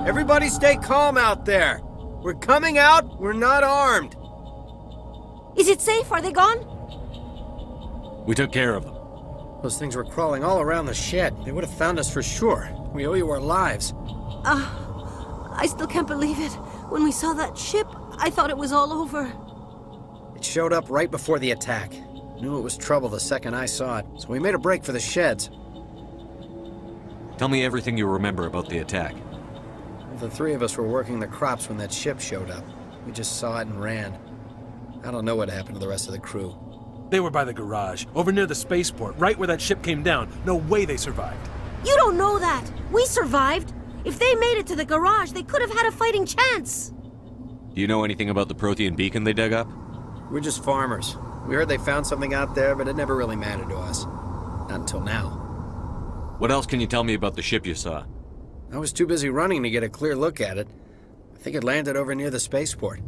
Everybody stay calm out there. We're coming out, we're not armed. Is it safe? Are they gone? We took care of them. Those things were crawling all around the shed. They would have found us for sure. We owe you our lives. I still can't believe it. When we saw that ship, I thought it was all over. It showed up right before the attack. Knew it was trouble the second I saw it, so we made a break for the sheds. Tell me everything you remember about the attack. The three of us were working the crops when that ship showed up. We just saw it and ran. I don't know what happened to the rest of the crew. They were by the garage, over near the spaceport, right where that ship came down. No way they survived. You don't know that. We survived. If they made it to the garage, they could have had a fighting chance. Do you know anything about the Prothean beacon they dug up? We're just farmers. We heard they found something out there, but it never really mattered to us. Not until now. What else can you tell me about the ship you saw? I was too busy running to get a clear look at it. I think it landed over near the spaceport.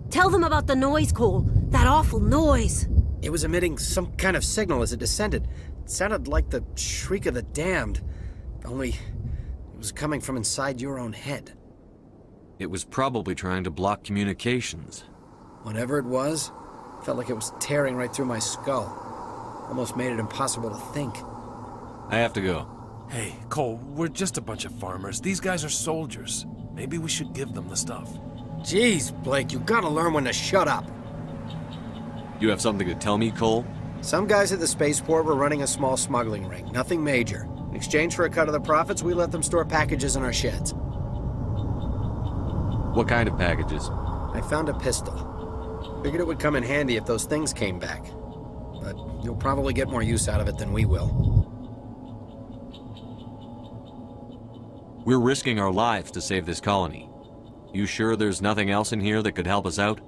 Tell them about the noise, Cole. That awful noise. It was emitting some kind of signal as it descended. It sounded like the shriek of the damned. Only, it was coming from inside your own head. It was probably trying to block communications. Whatever it was, felt like it was tearing right through my skull. Almost made it impossible to think. I have to go. Hey, Cole, we're just a bunch of farmers. These guys are soldiers. Maybe we should give them the stuff. Jeez, Blake, you gotta learn when to shut up. You have something to tell me, Cole? Some guys at the spaceport were running a small smuggling ring, nothing major. In exchange for a cut of the profits, we let them store packages in our sheds. What kind of packages? I found a pistol. Figured it would come in handy if those things came back. But you'll probably get more use out of it than we will. We're risking our lives to save this colony. You sure there's nothing else in here that could help us out?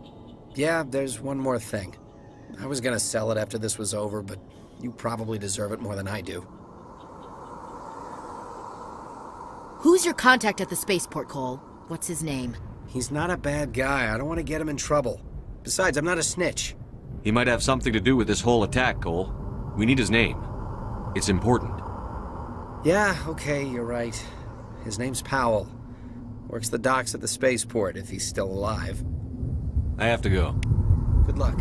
Yeah, there's one more thing. I was gonna sell it after this was over, but you probably deserve it more than I do. Who's your contact at the spaceport, Cole? What's his name? He's not a bad guy. I don't want to get him in trouble. Besides, I'm not a snitch. He might have something to do with this whole attack, Cole. We need his name. It's important. Yeah, okay, you're right. His name's Powell. Works the docks at the spaceport, if he's still alive. I have to go. Good luck.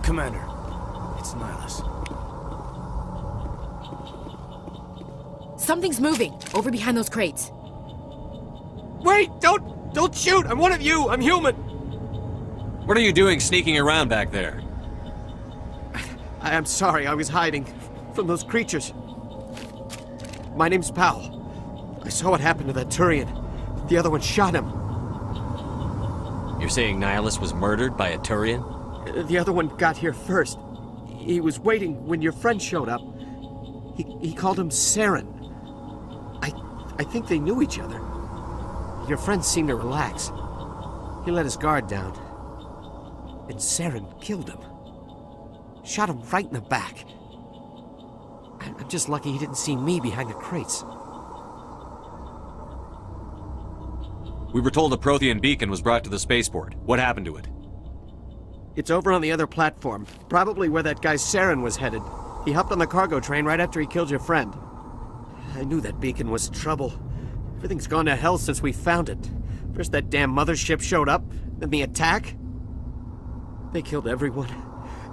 Commander, it's Nihilus. Something's moving, over behind those crates. Wait! Don't shoot! I'm one of you! I'm human! What are you doing sneaking around back there? I'm sorry, I was hiding from those creatures. My name's Powell. I saw what happened to that Turian. The other one shot him. You're saying Nihilus was murdered by a Turian? The other one got here first. He was waiting when your friend showed up. He called him Saren. I think they knew each other. Your friend seemed to relax. He let his guard down. And Saren killed him. Shot him right in the back. I'm just lucky he didn't see me behind the crates. We were told a Prothean beacon was brought to the spaceport. What happened to it? It's over on the other platform. Probably where that guy Saren was headed. He hopped on the cargo train right after he killed your friend. I knew that beacon was trouble. Everything's gone to hell since we found it. First that damn mothership showed up, then the attack. They killed everyone.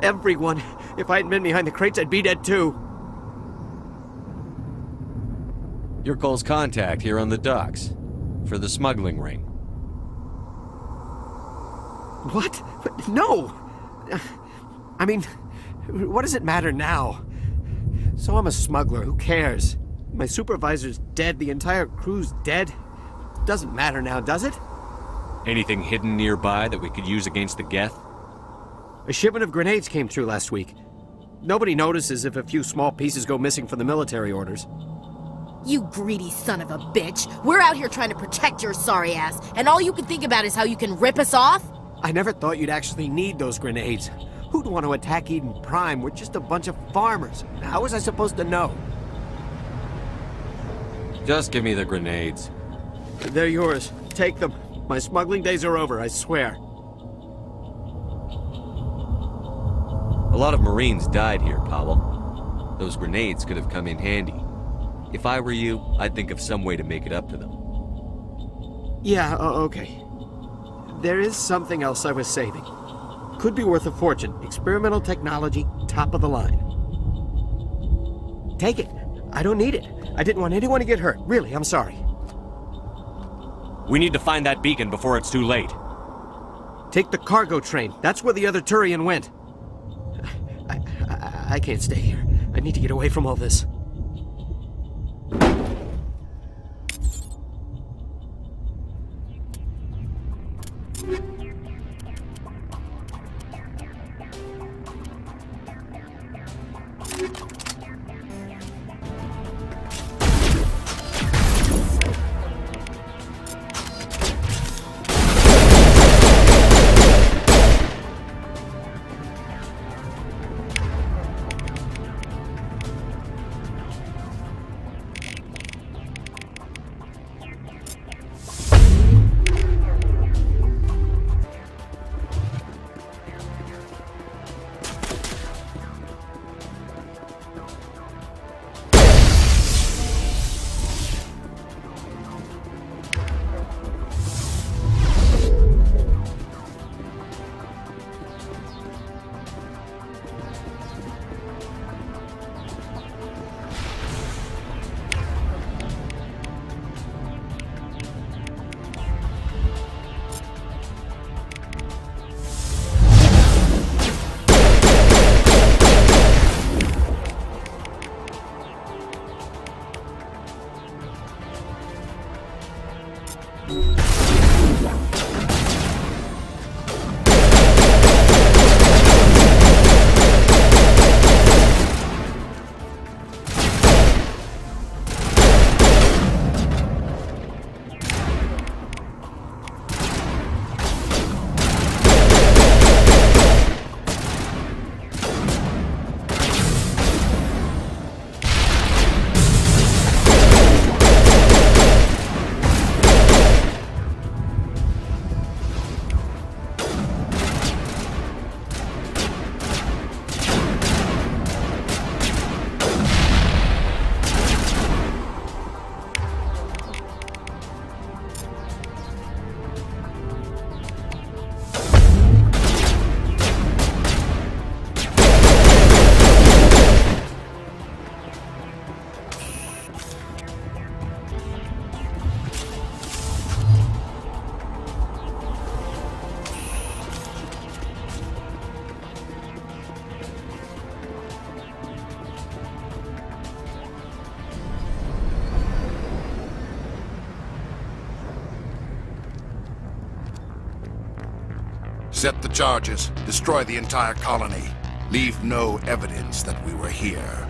Everyone. If I hadn't been behind the crates, I'd be dead too. You're Cole's contact here on the docks. For the smuggling ring. What? No! I mean, what does it matter now? So I'm a smuggler, who cares? My supervisor's dead, the entire crew's dead. Doesn't matter now, does it? Anything hidden nearby that we could use against the Geth? A shipment of grenades came through last week. Nobody notices if a few small pieces go missing from the military orders. You greedy son of a bitch! We're out here trying to protect your sorry ass, and all you can think about is how you can rip us off? I never thought you'd actually need those grenades. Who'd want to attack Eden Prime? We're just a bunch of farmers. How was I supposed to know? Just give me the grenades. They're yours. Take them. My smuggling days are over, I swear. A lot of Marines died here, Powell. Those grenades could have come in handy. If I were you, I'd think of some way to make it up to them. Yeah, okay. There is something else I was saving. Could be worth a fortune. Experimental technology, top of the line. Take it. I don't need it. I didn't want anyone to get hurt. Really, I'm sorry. We need to find that beacon before it's too late. Take the cargo train. That's where the other Turian went. I can't stay here. I need to get away from all this. Set the charges, destroy the entire colony. Leave no evidence that we were here.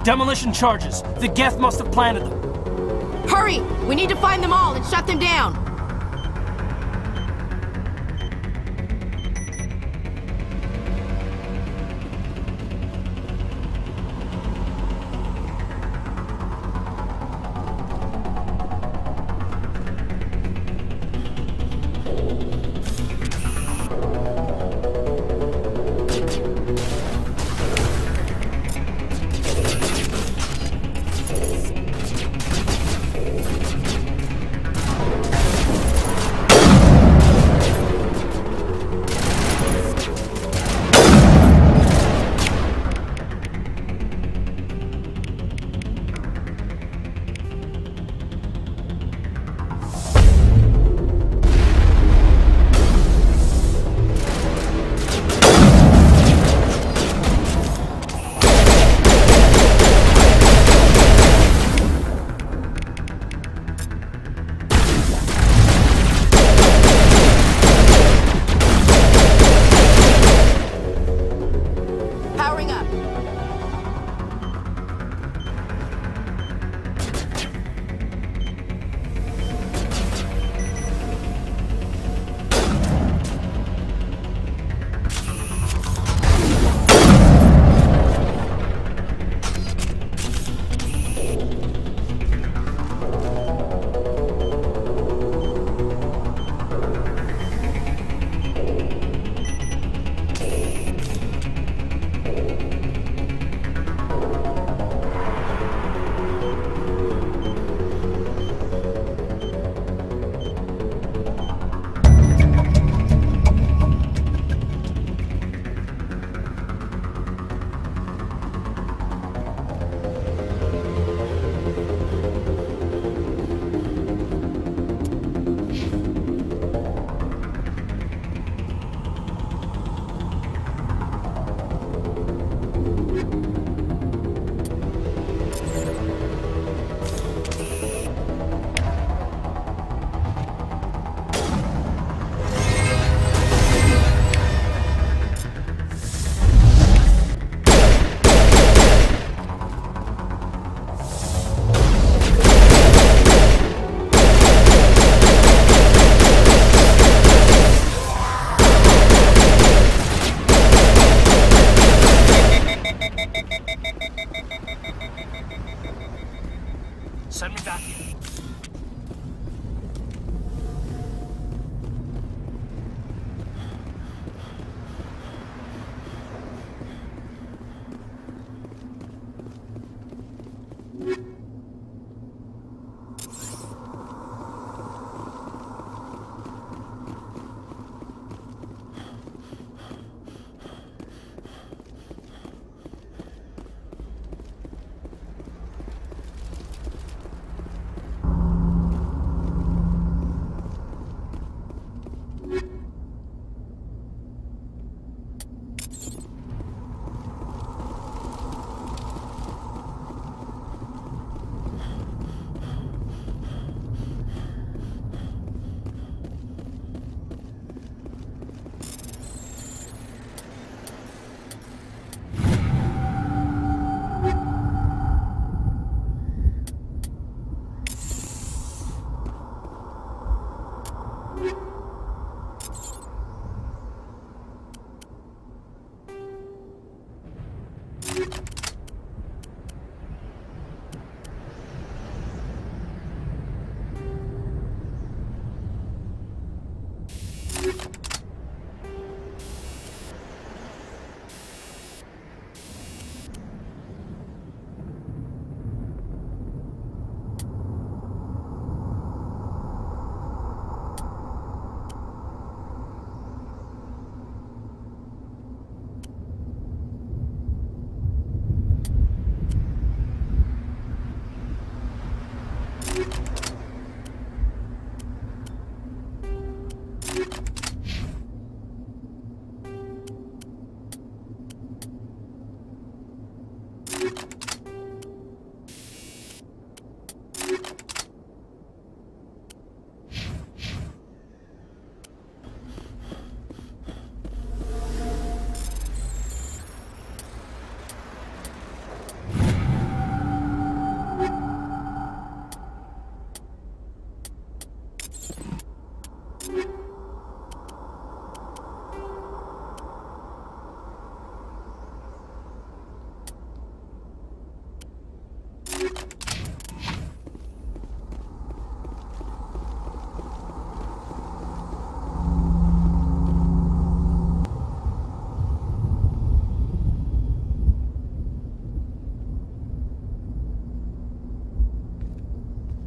Demolition charges. The Geth must have planted them. Hurry! We need to find them all and shut them down!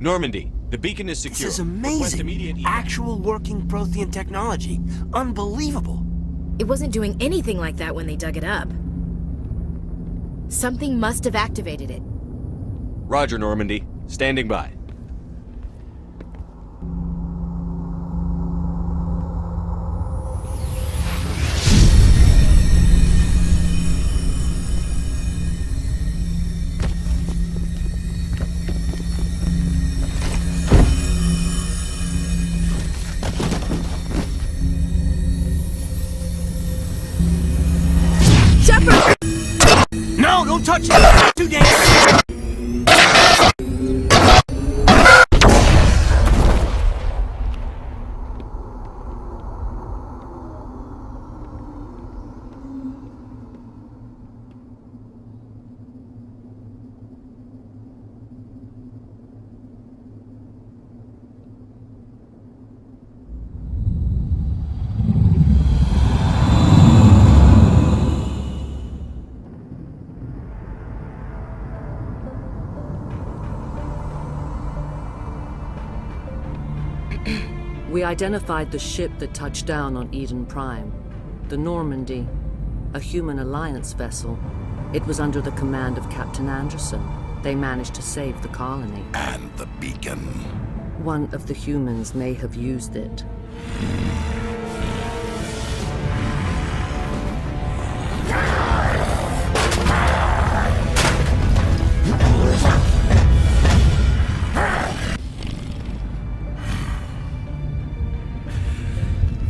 Normandy, the beacon is This secure. is Request amazing. immediate evac. Actual working Prothean technology. Unbelievable. It wasn't doing anything like that when they dug it up. Something must have activated it. Roger, Normandy. Standing by. Shepard! No, don't touch it! Too dangerous! We identified the ship that touched down on Eden Prime. The Normandy, a human alliance vessel. It was under the command of Captain Anderson. They managed to save the colony. And the beacon. One of the humans may have used it.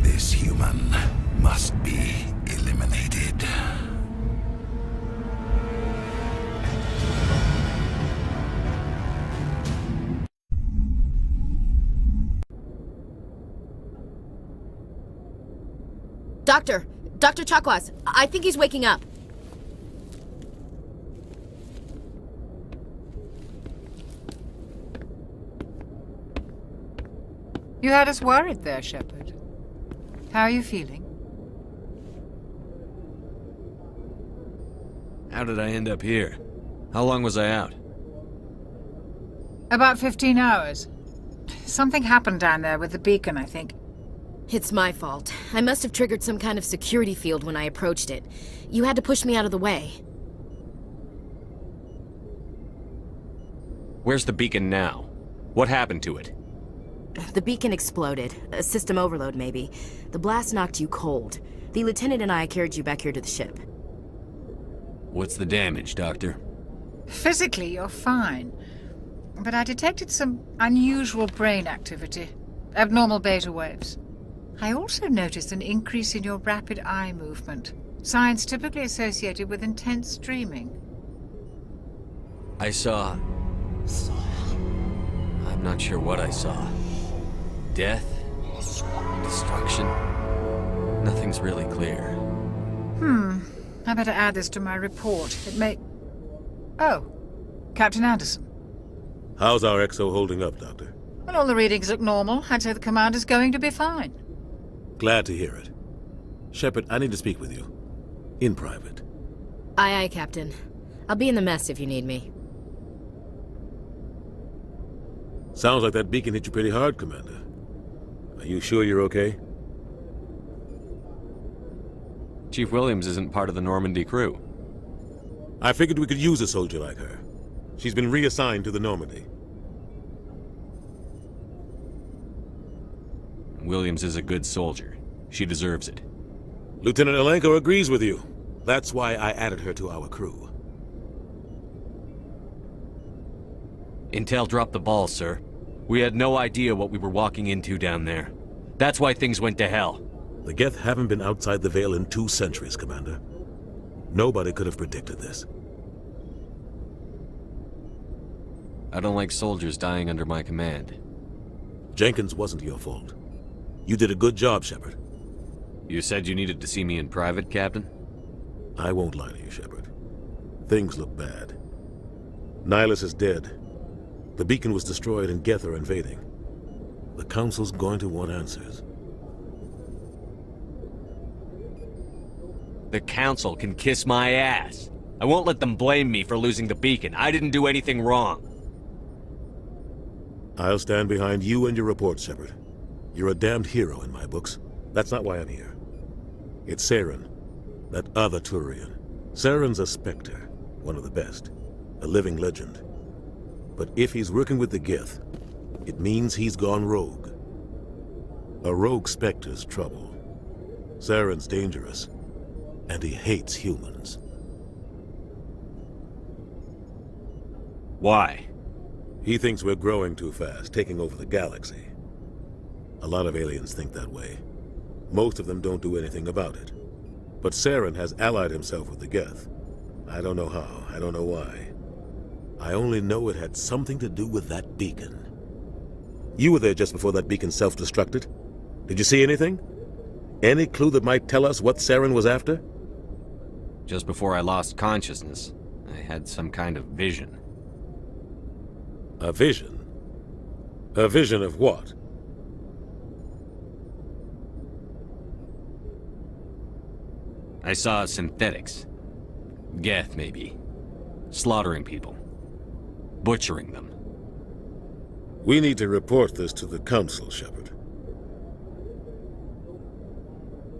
This human must be eliminated. Dr. Chakwas, I think he's waking up. You had us worried there, Shepard. How are you feeling? How did I end up here? How long was I out? About 15 hours. Something happened down there with the beacon, I think. It's my fault. I must have triggered some kind of security field when I approached it. You had to push me out of the way. Where's the beacon now? What happened to it? The beacon exploded. A system overload, maybe. The blast knocked you cold. The lieutenant and I carried you back here to the ship. What's the damage, Doctor? Physically, you're fine. But I detected some unusual brain activity. Abnormal beta waves. I also noticed an increase in your rapid eye movement. Signs typically associated with intense dreaming. I saw... I'm not sure what I saw. Death? Destruction? Nothing's really clear. I better add this to my report. It may... Oh, Captain Anderson. How's our XO holding up, Doctor? Well, all the readings look normal. I'd say the commander's going to be fine. Glad to hear it. Shepard, I need to speak with you. In private. Aye, aye, Captain. I'll be in the mess if you need me. Sounds like that beacon hit you pretty hard, Commander. Are you sure you're okay? Chief Williams isn't part of the Normandy crew. I figured we could use a soldier like her. She's been reassigned to the Normandy. Williams is a good soldier. She deserves it. Lieutenant Alenko agrees with you. That's why I added her to our crew. Intel dropped the ball, sir. We had no idea what we were walking into down there. That's why things went to hell. The Geth haven't been outside the Veil in 2 centuries, Commander. Nobody could have predicted this. I don't like soldiers dying under my command. Jenkins wasn't your fault. You did a good job, Shepard. You said you needed to see me in private, Captain? I won't lie to you, Shepard. Things look bad. Nihilus is dead. The beacon was destroyed and Geth are invading. The Council's going to want answers. The Council can kiss my ass. I won't let them blame me for losing the beacon. I didn't do anything wrong. I'll stand behind you and your report, Shepard. You're a damned hero in my books. That's not why I'm here. It's Saren, that other Turian. Saren's a Spectre, one of the best, a living legend. But if he's working with the Geth, it means he's gone rogue. A rogue Spectre's trouble. Saren's dangerous, and he hates humans. Why? He thinks we're growing too fast, taking over the galaxy. A lot of aliens think that way. Most of them don't do anything about it. But Saren has allied himself with the Geth. I don't know how, I don't know why. I only know it had something to do with that beacon. You were there just before that beacon self-destructed. Did you see anything? Any clue that might tell us what Saren was after? Just before I lost consciousness, I had some kind of vision. A vision? A vision of what? I saw synthetics. Geth, maybe. Slaughtering people. Butchering them. We need to report this to the Council, Shepard.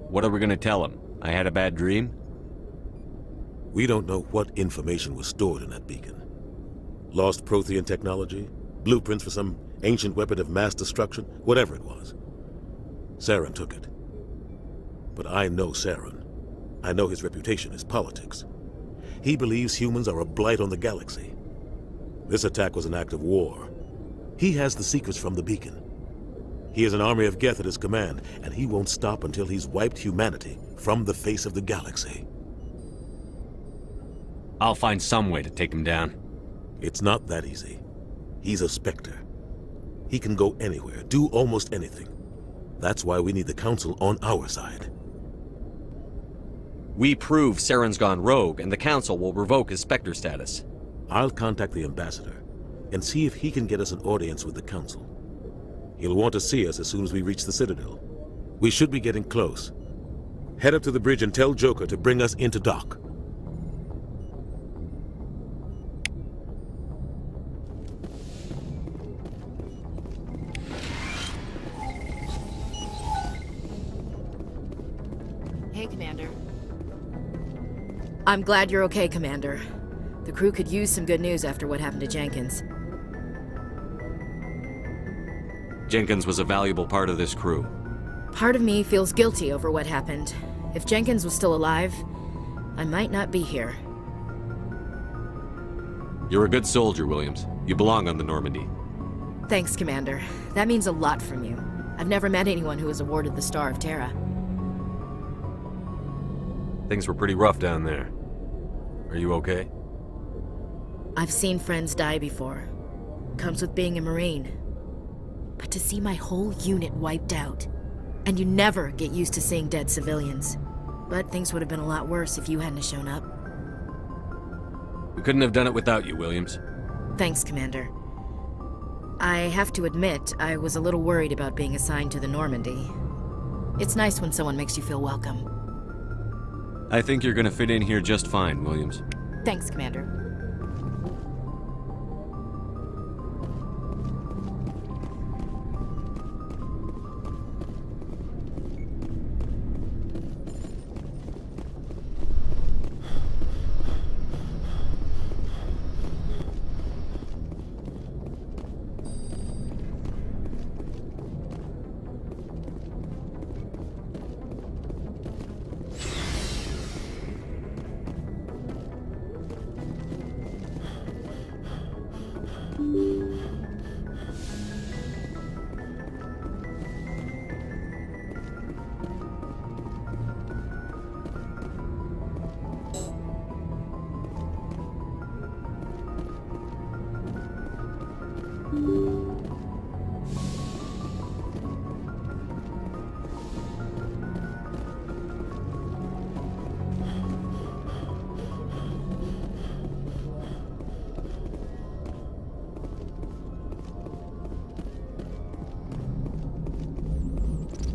What are we gonna tell them? I had a bad dream? We don't know what information was stored in that beacon. Lost Prothean technology? Blueprints for some ancient weapon of mass destruction? Whatever it was. Saren took it. But I know Saren. I know his reputation is politics. He believes humans are a blight on the galaxy. This attack was an act of war. He has the secrets from the beacon. He has an army of Geth at his command, and he won't stop until he's wiped humanity from the face of the galaxy. I'll find some way to take him down. It's not that easy. He's a Spectre. He can go anywhere, do almost anything. That's why we need the Council on our side. We prove Saren's gone rogue, and the Council will revoke his Spectre status. I'll contact the Ambassador and see if he can get us an audience with the Council. He'll want to see us as soon as we reach the Citadel. We should be getting close. Head up to the bridge and tell Joker to bring us into dock. Hey, Commander. I'm glad you're okay, Commander. The crew could use some good news after what happened to Jenkins. Jenkins was a valuable part of this crew. Part of me feels guilty over what happened. If Jenkins was still alive, I might not be here. You're a good soldier, Williams. You belong on the Normandy. Thanks, Commander. That means a lot from you. I've never met anyone who was awarded the Star of Terra. Things were pretty rough down there. Are you okay? I've seen friends die before. Comes with being a Marine. But to see my whole unit wiped out, and you never get used to seeing dead civilians. But things would have been a lot worse if you hadn't shown up. We couldn't have done it without you, Williams. Thanks, Commander. I have to admit, I was a little worried about being assigned to the Normandy. It's nice when someone makes you feel welcome. I think you're gonna fit in here just fine, Williams. Thanks, Commander.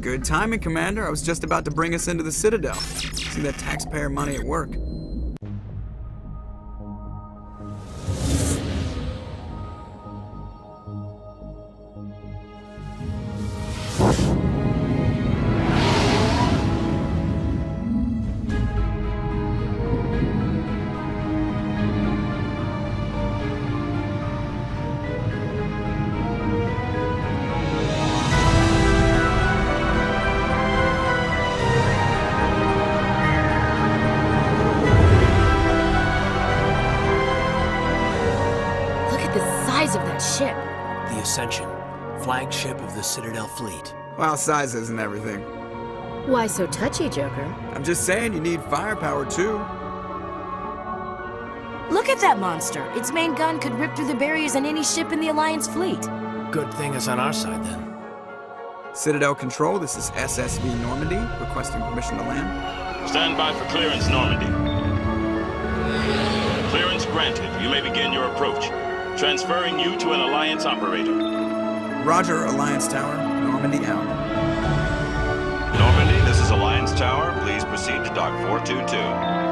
Good timing, Commander. I was just about to bring us into the Citadel. See that taxpayer money at work. flagship of the Citadel fleet. Well, sizes and everything. Why so touchy, Joker? I'm just saying you need firepower too. Look at that monster. Its main gun could rip through the barriers on any ship in the Alliance fleet. Good thing it's on our side, then. Citadel Control, this is SSV Normandy, requesting permission to land. Stand by for clearance, Normandy. Clearance granted. You may begin your approach. Transferring you to an Alliance operator. Roger, Alliance Tower. Normandy out. Normandy, this is Alliance Tower. Please proceed to Dock 422.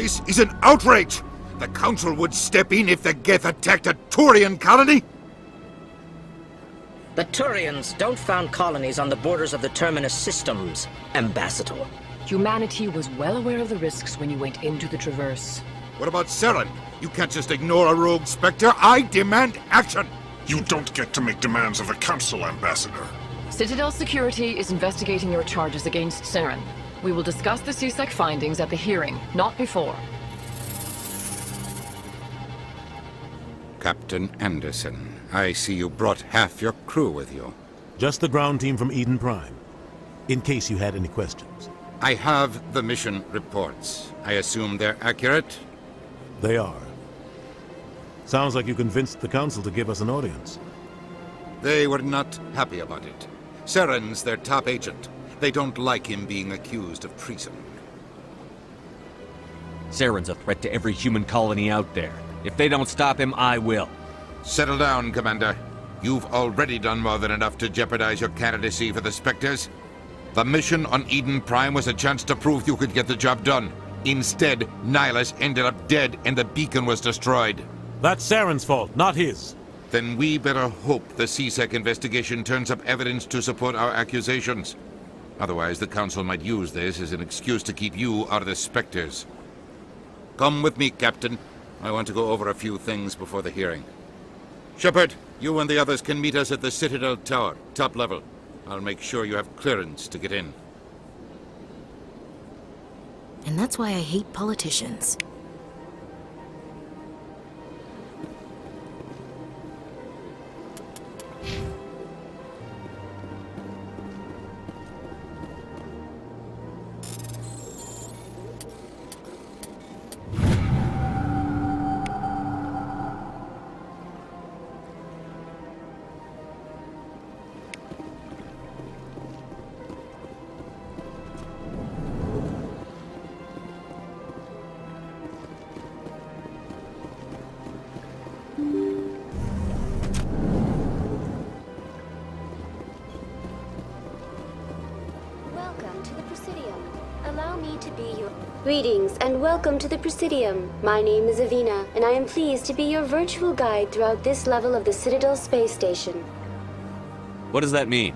This is an outrage! The Council would step in if the Geth attacked a Turian colony? The Turians don't found colonies on the borders of the Terminus systems, Ambassador. Humanity was well aware of the risks when you went into the Traverse. What about Saren? You can't just ignore a rogue Spectre. I demand action! You don't get to make demands of the Council, Ambassador. Citadel Security is investigating your charges against Saren. We will discuss the CSEC findings at the hearing, not before. Captain Anderson, I see you brought half your crew with you. Just the ground team from Eden Prime, in case you had any questions. I have the mission reports. I assume they're accurate? They are. Sounds like you convinced the Council to give us an audience. They were not happy about it. Saren's their top agent. They don't like him being accused of treason. Saren's a threat to every human colony out there. If they don't stop him, I will. Settle down, Commander. You've already done more than enough to jeopardize your candidacy for the Spectres. The mission on Eden Prime was a chance to prove you could get the job done. Instead, Nihilus ended up dead and the beacon was destroyed. That's Saren's fault, not his. Then we better hope the CSEC investigation turns up evidence to support our accusations. Otherwise, the Council might use this as an excuse to keep you out of the Spectres. Come with me, Captain. I want to go over a few things before the hearing. Shepard, you and the others can meet us at the Citadel Tower, top level. I'll make sure you have clearance to get in. And that's why I hate politicians. Greetings and welcome to the Presidium. My name is Avina, and I am pleased to be your virtual guide throughout this level of the Citadel space station. What does that mean?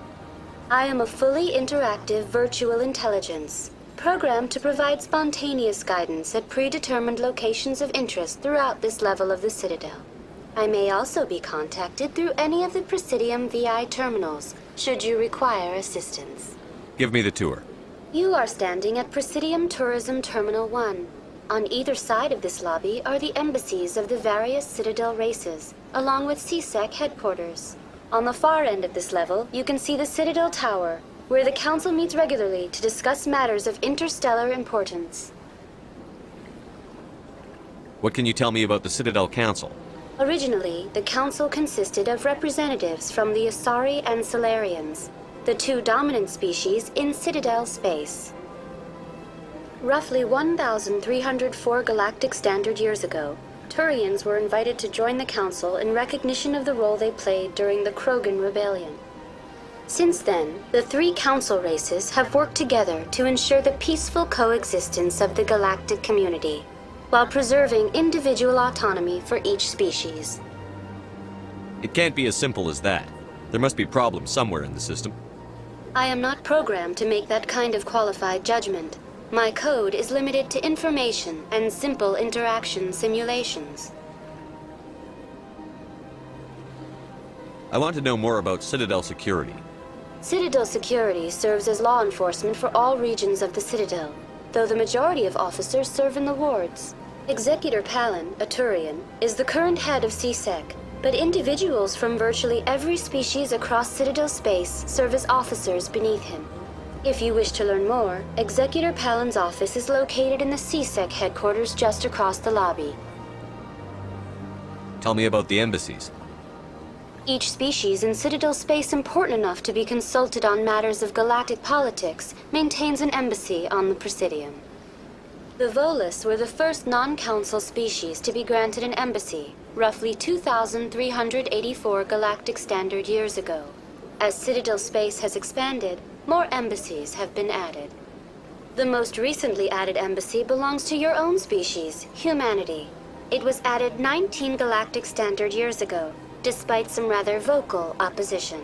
I am a fully interactive virtual intelligence, programmed to provide spontaneous guidance at predetermined locations of interest throughout this level of the Citadel. I may also be contacted through any of the Presidium VI terminals, should you require assistance. Give me the tour. You are standing at Presidium Tourism Terminal 1. On either side of this lobby are the embassies of the various Citadel races, along with CSEC headquarters. On the far end of this level, you can see the Citadel Tower, where the Council meets regularly to discuss matters of interstellar importance. What can you tell me about the Citadel Council? Originally, the Council consisted of representatives from the Asari and Solarians, the two dominant species in Citadel space. Roughly 1,304 galactic standard years ago, Turians were invited to join the Council in recognition of the role they played during the Krogan Rebellion. Since then, the three Council races have worked together to ensure the peaceful coexistence of the galactic community, while preserving individual autonomy for each species. It can't be as simple as that. There must be problems somewhere in the system. I am not programmed to make that kind of qualified judgment. My code is limited to information and simple interaction simulations. I want to know more about Citadel security. Citadel security serves as law enforcement for all regions of the Citadel, though the majority of officers serve in the wards. Executor Palin, a Turian, is the current head of CSEC, but individuals from virtually every species across Citadel space serve as officers beneath him. If you wish to learn more, Executor Palin's office is located in the CSEC headquarters just across the lobby. Tell me about the embassies. Each species in Citadel space important enough to be consulted on matters of galactic politics maintains an embassy on the Presidium. The Volus were the first non-council species to be granted an embassy, roughly 2,384 galactic standard years ago. As Citadel space has expanded, more embassies have been added. The most recently added embassy belongs to your own species, humanity. It was added 19 galactic standard years ago, despite some rather vocal opposition.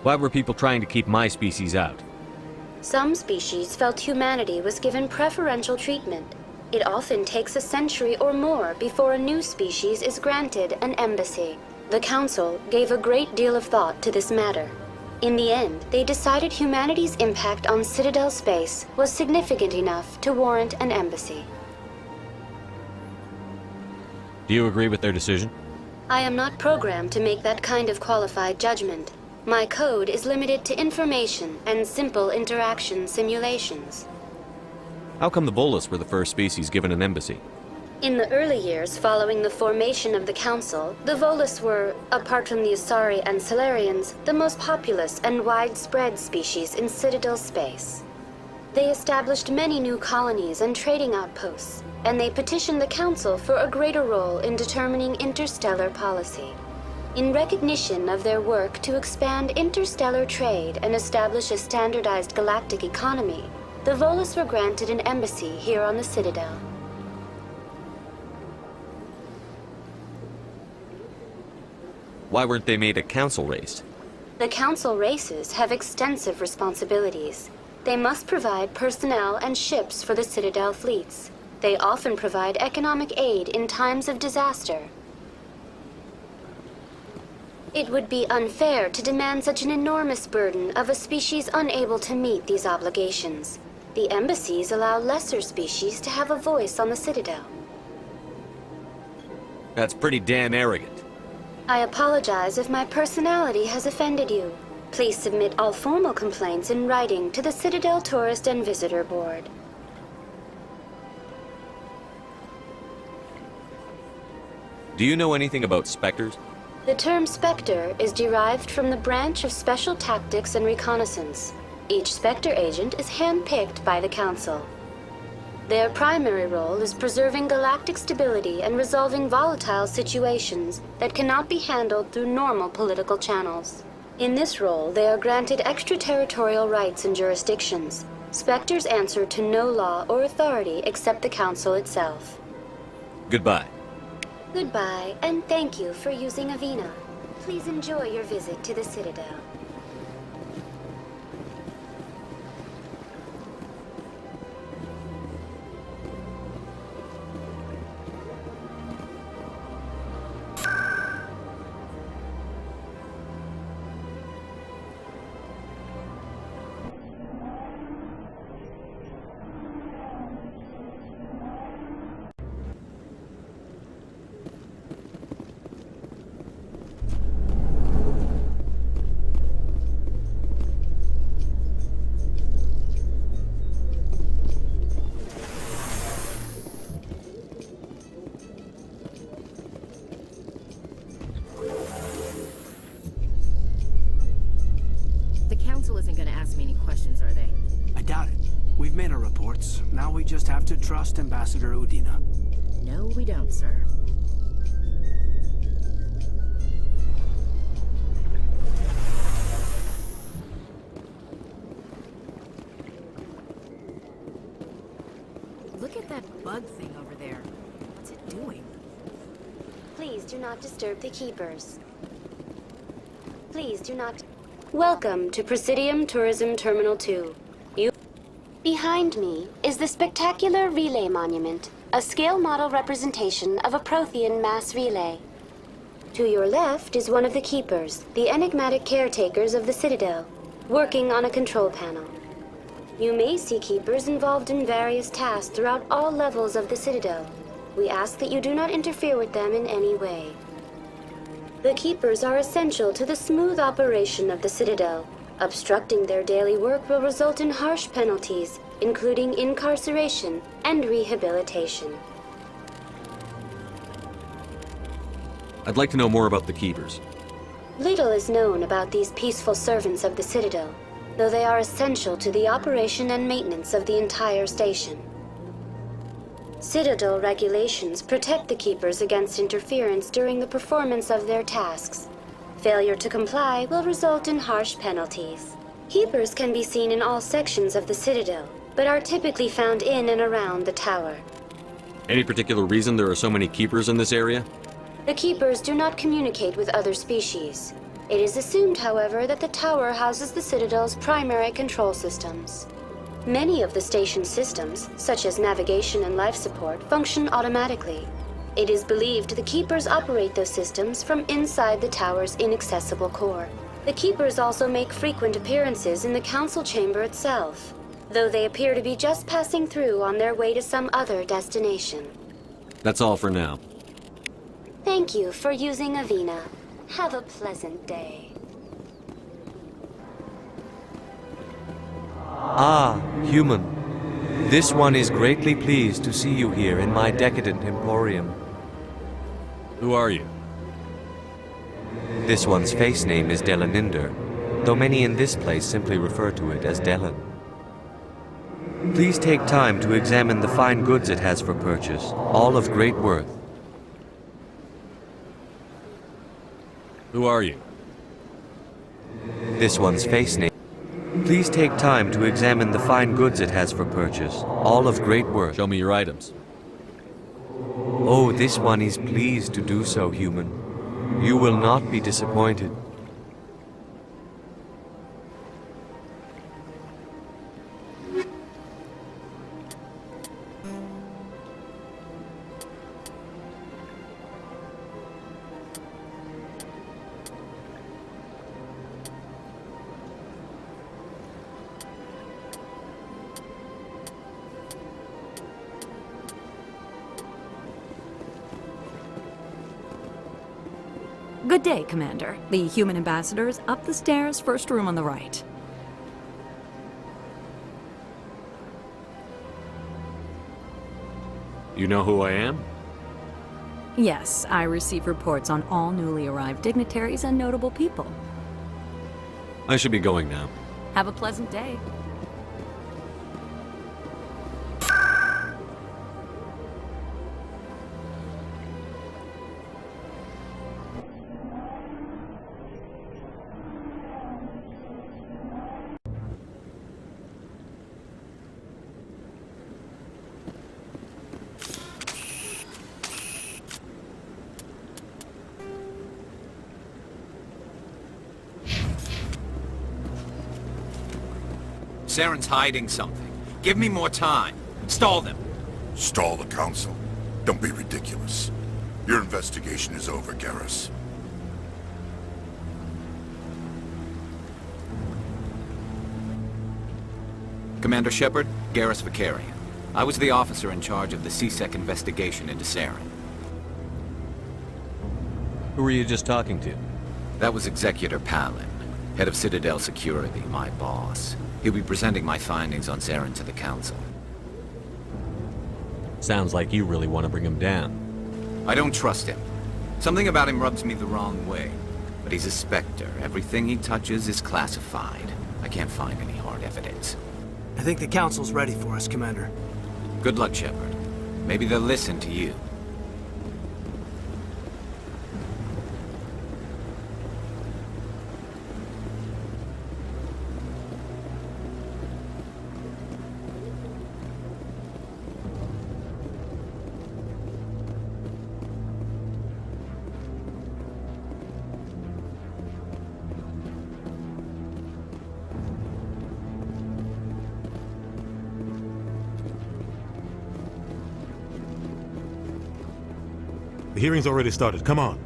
Why were people trying to keep my species out? Some species felt humanity was given preferential treatment. It often takes a century or more before a new species is granted an embassy. The Council gave a great deal of thought to this matter. In the end, they decided humanity's impact on Citadel space was significant enough to warrant an embassy. Do you agree with their decision? I am not programmed to make that kind of qualified judgment. My code is limited to information and simple interaction simulations. How come the Volus were the first species given an embassy? In the early years following the formation of the Council, the Volus were, apart from the Asari and Salarians, the most populous and widespread species in Citadel space. They established many new colonies and trading outposts, and they petitioned the Council for a greater role in determining interstellar policy. In recognition of their work to expand interstellar trade and establish a standardized galactic economy, the Volus were granted an embassy here on the Citadel. Why weren't they made a council race? The Council races have extensive responsibilities. They must provide personnel and ships for the Citadel fleets. They often provide economic aid in times of disaster. It would be unfair to demand such an enormous burden of a species unable to meet these obligations. The embassies allow lesser species to have a voice on the Citadel. That's pretty damn arrogant. I apologize if my personality has offended you. Please submit all formal complaints in writing to the Citadel Tourist and Visitor Board. Do you know anything about specters? The term Spectre is derived from the branch of Special Tactics and Reconnaissance. Each Spectre agent is handpicked by the Council. Their primary role is preserving galactic stability and resolving volatile situations that cannot be handled through normal political channels. In this role, they are granted extraterritorial rights and jurisdictions. Spectres answer to no law or authority except the Council itself. Goodbye. Goodbye, and thank you for using Avina. Please enjoy your visit to the Citadel. Isn't going to ask me any questions, are they? I doubt it. We've made our reports. Now we just have to trust Ambassador Udina. No, we don't, sir. Look at that bug thing over there. What's it doing? Please do not disturb the keepers. Please do not... Welcome to Presidium Tourism Terminal 2. Behind me is the spectacular relay monument, a scale model representation of a Prothean mass relay. To your left is one of the Keepers, the enigmatic caretakers of the Citadel, working on a control panel. You may see Keepers involved in various tasks throughout all levels of the Citadel. We ask that you do not interfere with them in any way. The Keepers are essential to the smooth operation of the Citadel. Obstructing their daily work will result in harsh penalties, including incarceration and rehabilitation. I'd like to know more about the Keepers. Little is known about these peaceful servants of the Citadel, though they are essential to the operation and maintenance of the entire station. Citadel regulations protect the Keepers against interference during the performance of their tasks. Failure to comply will result in harsh penalties. Keepers can be seen in all sections of the Citadel, but are typically found in and around the tower. Any particular reason there are so many Keepers in this area? The Keepers do not communicate with other species. It is assumed, however, that the tower houses the Citadel's primary control systems. Many of the station's systems, such as navigation and life support, function automatically. It is believed the Keepers operate those systems from inside the tower's inaccessible core. The Keepers also make frequent appearances in the Council chamber itself, though they appear to be just passing through on their way to some other destination. That's all for now. Thank you for using Avina. Have a pleasant day. Ah, human. This one is greatly pleased to see you here in my decadent emporium. Who are you? This one's face name is Delaninder, though many in this place simply refer to it as Delan. Please take time to examine the fine goods it has for purchase, all of great worth. Who are you? This one's face name. Please take time to examine the fine goods it has for purchase, all of great worth. Show me your items. Oh, this one is pleased to do so, human. You will not be disappointed. Good day, Commander. The human ambassador is up the stairs, first room on the right. You know who I am? Yes, I receive reports on all newly arrived dignitaries and notable people. I should be going now. Have a pleasant day. Saren's hiding something. Give me more time. Stall them. Stall the Council? Don't be ridiculous. Your investigation is over, Garrus. Commander Shepard, Garrus Vicarian. I was the officer in charge of the CSEC investigation into Saren. Who were you just talking to? That was Executor Palin, head of Citadel Security, my boss. He'll be presenting my findings on Saren to the Council. Sounds like you really want to bring him down. I don't trust him. Something about him rubs me the wrong way. But he's a Spectre. Everything he touches is classified. I can't find any hard evidence. I think the Council's ready for us, Commander. Good luck, Shepard. Maybe they'll listen to you. The hearing's already started. Come on.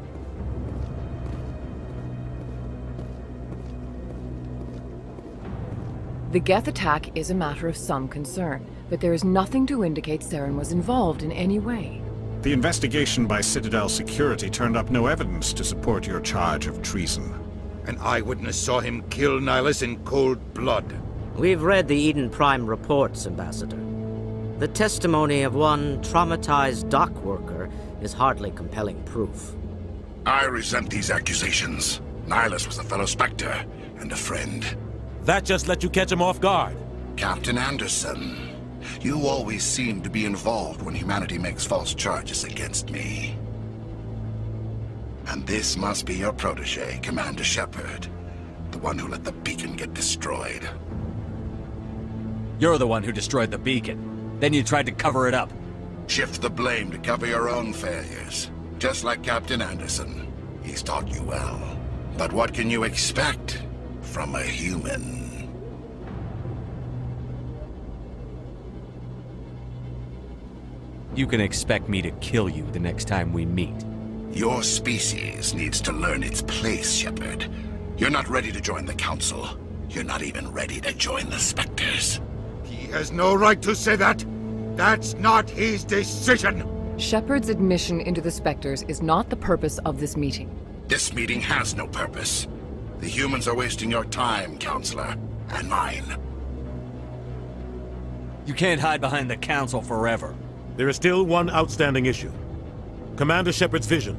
The Geth attack is a matter of some concern, but there is nothing to indicate Saren was involved in any way. The investigation by Citadel Security turned up no evidence to support your charge of treason. An eyewitness saw him kill Nihilus in cold blood. We've read the Eden Prime reports, Ambassador. The testimony of one traumatized dock worker is hardly compelling proof. I resent these accusations. Nihilus was a fellow Spectre and a friend. That just let you catch him off guard. Captain Anderson, you always seem to be involved when humanity makes false charges against me. And this must be your protege, Commander Shepard, the one who let the beacon get destroyed. You're the one who destroyed the beacon. Then you tried to cover it up. Shift the blame to cover your own failures. Just like Captain Anderson. He's taught you well. But what can you expect from a human? You can expect me to kill you the next time we meet. Your species needs to learn its place, Shepard. You're not ready to join the Council. You're not even ready to join the Spectres. He has no right to say that. That's not his decision. Shepard's admission into the Spectres is not the purpose of this meeting. This meeting has no purpose. The humans are wasting your time, Counselor, and mine. You can't hide behind the Council forever. There is still one outstanding issue. Commander Shepard's vision.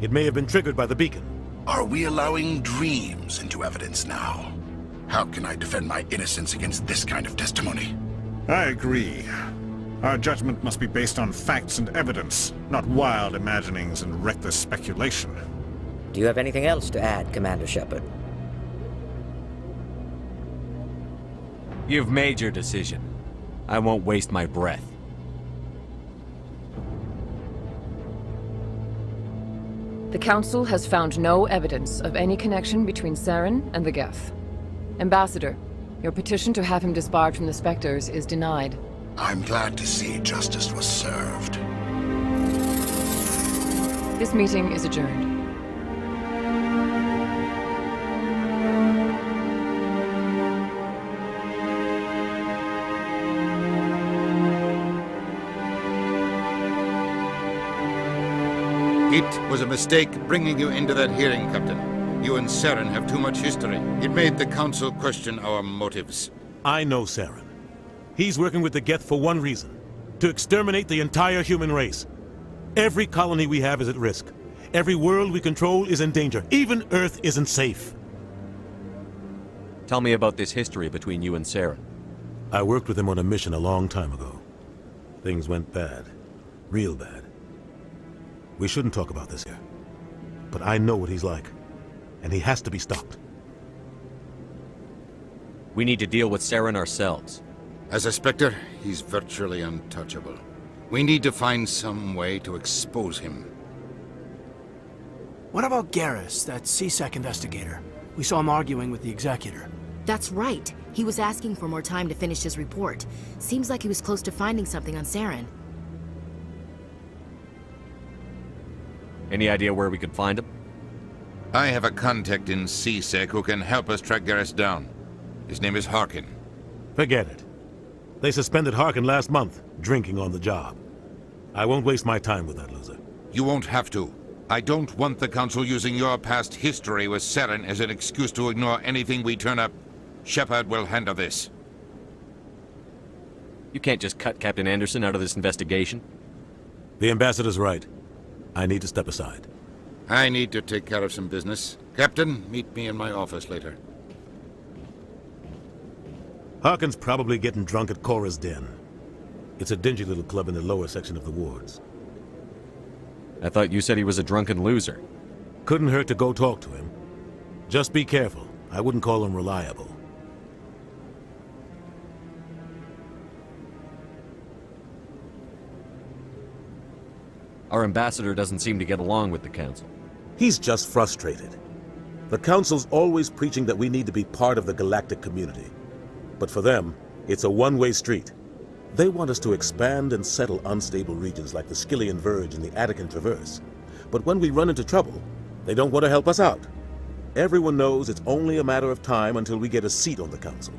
It may have been triggered by the beacon. Are we allowing dreams into evidence now? How can I defend my innocence against this kind of testimony? I agree. Our judgment must be based on facts and evidence, not wild imaginings and reckless speculation. Do you have anything else to add, Commander Shepard? You've made your decision. I won't waste my breath. The Council has found no evidence of any connection between Saren and the Geth. Ambassador, your petition to have him disbarred from the Spectres is denied. I'm glad to see justice was served. This meeting is adjourned. It was a mistake bringing you into that hearing, Captain. You and Saren have too much history. It made the Council question our motives. I know Saren. He's working with the Geth for one reason. To exterminate the entire human race. Every colony we have is at risk. Every world we control is in danger. Even Earth isn't safe. Tell me about this history between you and Saren. I worked with him on a mission a long time ago. Things went bad. Real bad. We shouldn't talk about this here. But I know what he's like. And he has to be stopped. We need to deal with Saren ourselves. As a Spectre, he's virtually untouchable. We need to find some way to expose him. What about Garrus, that C-Sec investigator? We saw him arguing with the Executor. That's right. He was asking for more time to finish his report. Seems like he was close to finding something on Saren. Any idea where we could find him? I have a contact in C-Sec who can help us track Garrus down. His name is Harkin. Forget it. They suspended Harkin last month, drinking on the job. I won't waste my time with that loser. You won't have to. I don't want the Council using your past history with Saren as an excuse to ignore anything we turn up. Shepard will handle this. You can't just cut Captain Anderson out of this investigation. The Ambassador's right. I need to step aside. I need to take care of some business. Captain, meet me in my office later. Harkin's probably getting drunk at Cora's Den. It's a dingy little club in the lower section of the wards. I thought you said he was a drunken loser. Couldn't hurt to go talk to him. Just be careful. I wouldn't call him reliable. Our ambassador doesn't seem to get along with the Council. He's just frustrated. The Council's always preaching that we need to be part of the galactic community. But for them, it's a one-way street. They want us to expand and settle unstable regions like the Skillian Verge and the Attican Traverse. But when we run into trouble, they don't want to help us out. Everyone knows it's only a matter of time until we get a seat on the council.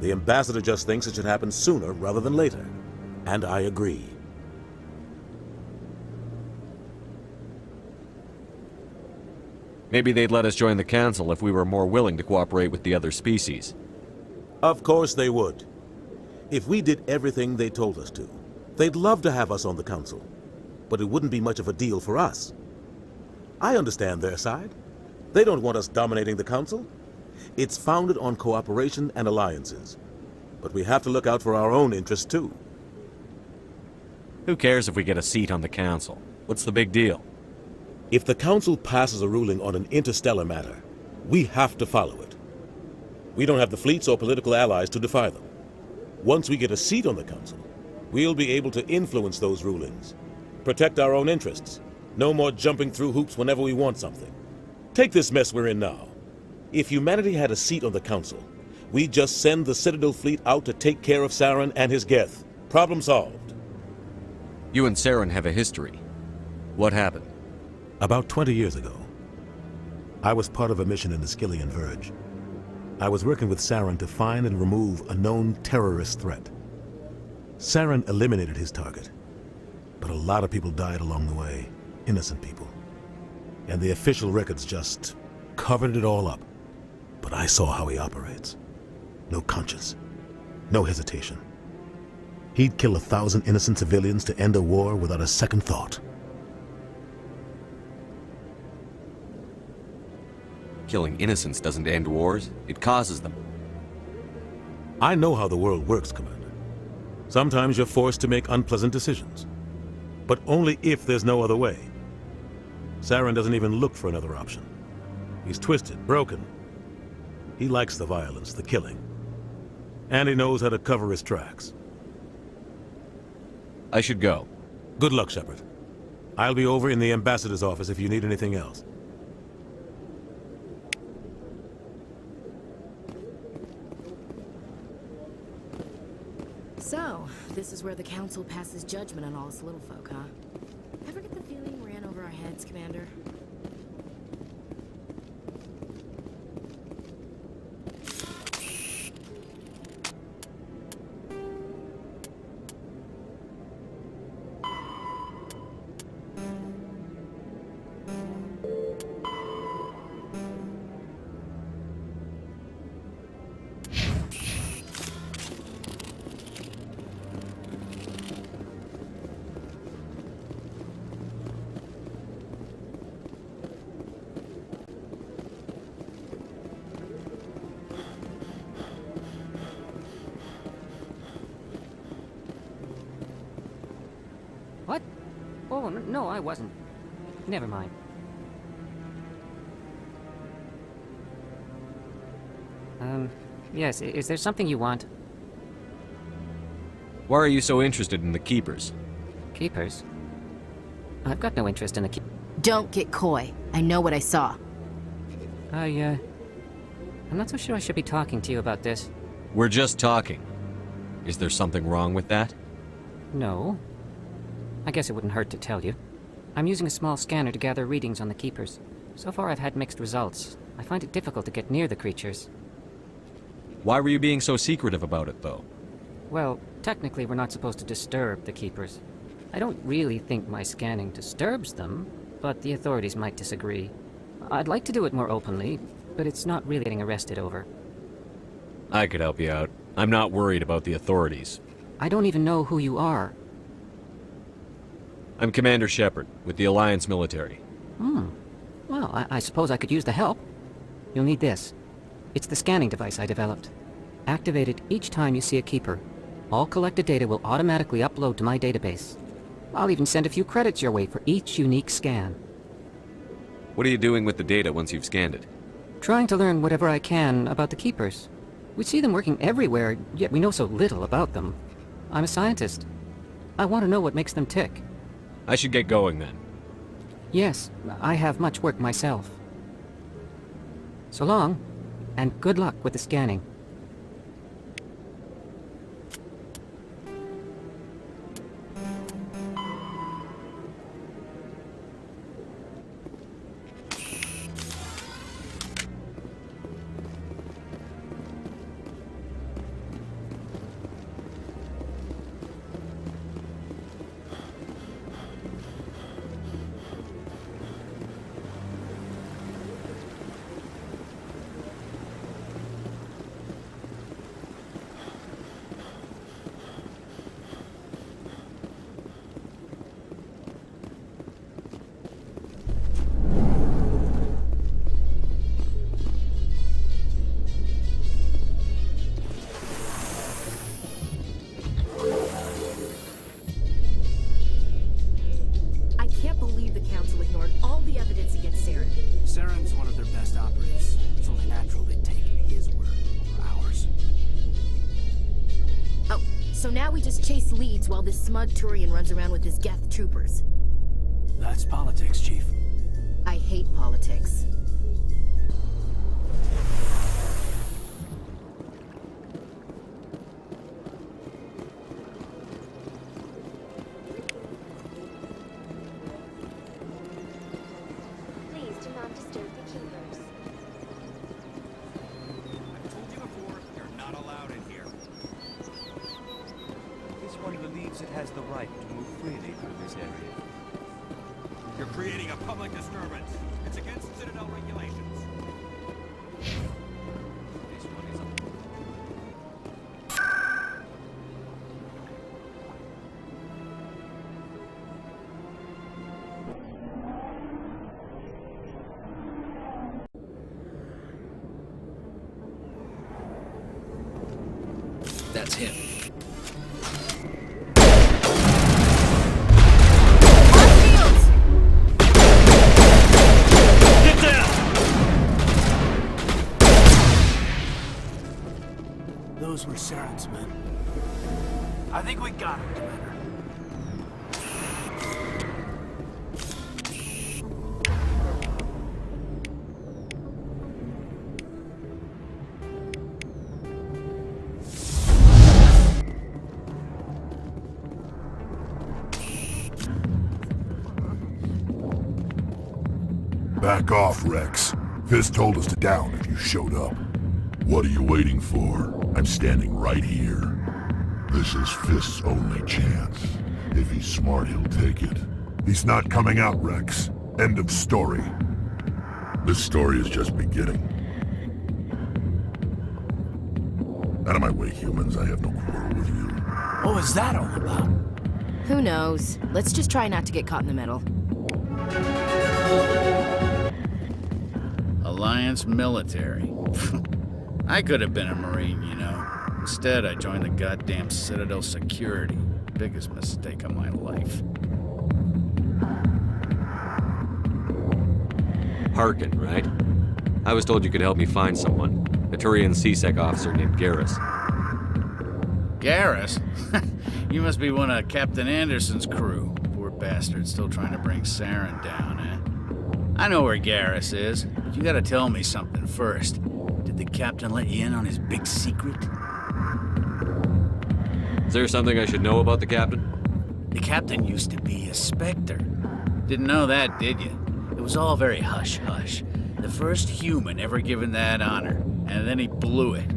The ambassador just thinks it should happen sooner rather than later. And I agree. Maybe they'd let us join the council if we were more willing to cooperate with the other species. Of course they would. If we did everything they told us to, they'd love to have us on the council. But it wouldn't be much of a deal for us. I understand their side. They don't want us dominating the council. It's founded on cooperation and alliances. But we have to look out for our own interests too. Who cares if we get a seat on the council? What's the big deal? If the council passes a ruling on an interstellar matter, we have to follow it. We don't have the fleets or political allies to defy them. Once we get a seat on the council, we'll be able to influence those rulings, protect our own interests. No more jumping through hoops whenever we want something. Take this mess we're in now. If humanity had a seat on the council, we'd just send the Citadel fleet out to take care of Saren and his Geth. Problem solved. You and Saren have a history. What happened? About 20 years ago, I was part of a mission in the Skillian Verge. I was working with Saren to find and remove a known terrorist threat. Saren eliminated his target, but a lot of people died along the way, innocent people. And the official records just covered it all up. But I saw how he operates. No conscience, no hesitation. He'd kill 1,000 innocent civilians to end a war without a second thought. Killing innocents doesn't end wars, it causes them. I know how the world works, Commander. Sometimes you're forced to make unpleasant decisions. But only if there's no other way. Saren doesn't even look for another option. He's twisted, broken. He likes the violence, the killing. And he knows how to cover his tracks. I should go. Good luck, Shepard. I'll be over in the ambassador's office if you need anything else. So, this is where the council passes judgment on all us little folk, huh? Ever get the feeling we ran over our heads, Commander? What? Oh, no, I wasn't. Never mind. Yes, is there something you want? Why are you so interested in the Keepers? Keepers? I've got no interest in the Don't get coy. I know what I saw. I'm not so sure I should be talking to you about this. We're just talking. Is there something wrong with that? No. I guess it wouldn't hurt to tell you. I'm using a small scanner to gather readings on the Keepers. So far I've had mixed results. I find it difficult to get near the creatures. Why were you being so secretive about it, though? Well, technically we're not supposed to disturb the Keepers. I don't really think my scanning disturbs them, but the authorities might disagree. I'd like to do it more openly, but it's not really getting arrested over. I could help you out. I'm not worried about the authorities. I don't even know who you are. I'm Commander Shepard, with the Alliance military. Well, I suppose I could use the help. You'll need this. It's the scanning device I developed. Activate it each time you see a Keeper. All collected data will automatically upload to my database. I'll even send a few credits your way for each unique scan. What are you doing with the data once you've scanned it? Trying to learn whatever I can about the Keepers. We see them working everywhere, yet we know so little about them. I'm a scientist. I want to know what makes them tick. I should get going then. Yes, I have much work myself. So long, and good luck with the scanning. just chase leads while this smug Turian runs around with his Geth troopers. That's politics, Chief. I hate politics. Please do not disturb the keepers. I've told you before, you're not allowed in here. This one believes it has the right to move freely through this area. You're creating a public disturbance. It's against Citadel regulations. This one is That's him. Those were Saren's men. I think we got him, Commander. Back off, Rex. Fizz told us to down if you showed up. What are you waiting for? I'm standing right here. This is Fizz's only chance. If he's smart, he'll take it. He's not coming out, Rex. End of story. This story is just beginning. Out of my way, humans. I have no quarrel with you. What was that all about? Who knows? Let's just try not to get caught in the middle. Alliance military. I could have been a Marine, you know. Instead, I joined the goddamn Citadel security. Biggest mistake of my life. Harkin, right? I was told you could help me find someone. A Turian C-Sec officer named Garrus. Garrus? You must be one of Captain Anderson's crew. Poor bastard, still trying to bring Saren down, eh? I know where Garrus is, but you gotta tell me something first. Did the captain let you in on his big secret? Is there something I should know about the captain? The captain used to be a Spectre. Didn't know that, did you? It was all very hush-hush. The first human ever given that honor, and then he blew it.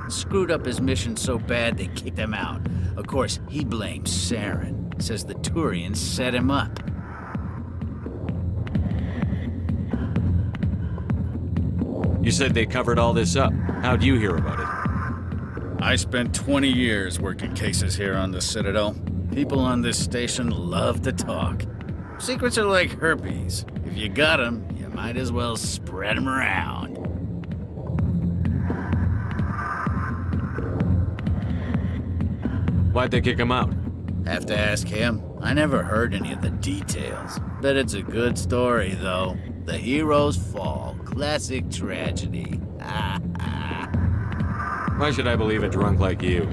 Screwed up his mission so bad they kicked him out. Of course, he blames Saren. Says the Turians set him up. You said they covered all this up. How'd you hear about it? I spent 20 years working cases here on the Citadel. People on this station love to talk. Secrets are like herpes. If you got them, you might as well spread them around. Why'd they kick him out? Have to ask him. I never heard any of the details. Bet it's a good story, though. The heroes fall. Classic tragedy. Why should I believe a drunk like you?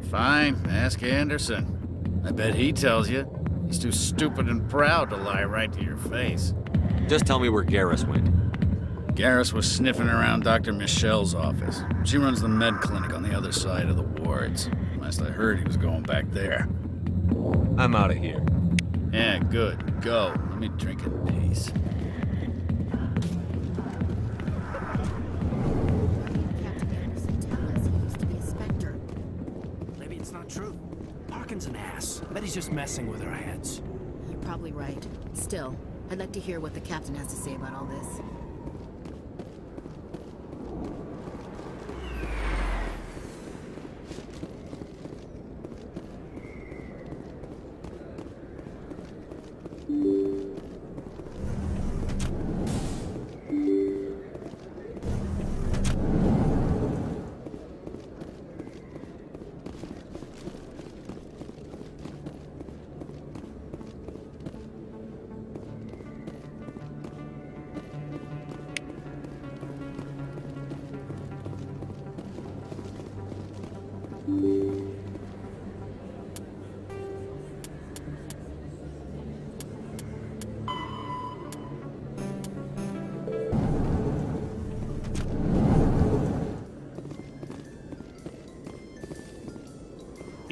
Fine, ask Anderson. I bet he tells you. He's too stupid and proud to lie right to your face. Just tell me where Garrus went. Garrus was sniffing around Dr. Michelle's office. She runs the med clinic on the other side of the wards. Last I heard, he was going back there. I'm out of here. Yeah, good. Go. Let me drink in peace. Maybe it's not true. Harkin's an ass. Bet he's just messing with our heads. You're probably right. Still, I'd like to hear what the captain has to say about all this.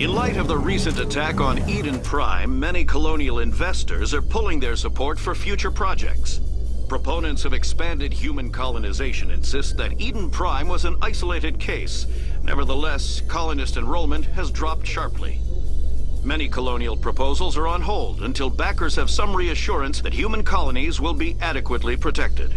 In light of the recent attack on Eden Prime, many colonial investors are pulling their support for future projects. Proponents of expanded human colonization insist that Eden Prime was an isolated case. Nevertheless, colonist enrollment has dropped sharply. Many colonial proposals are on hold until backers have some reassurance that human colonies will be adequately protected.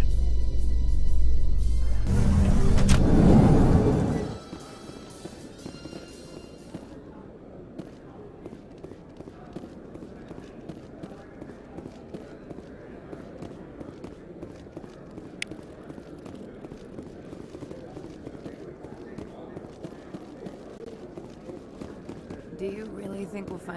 Do you really think we'll find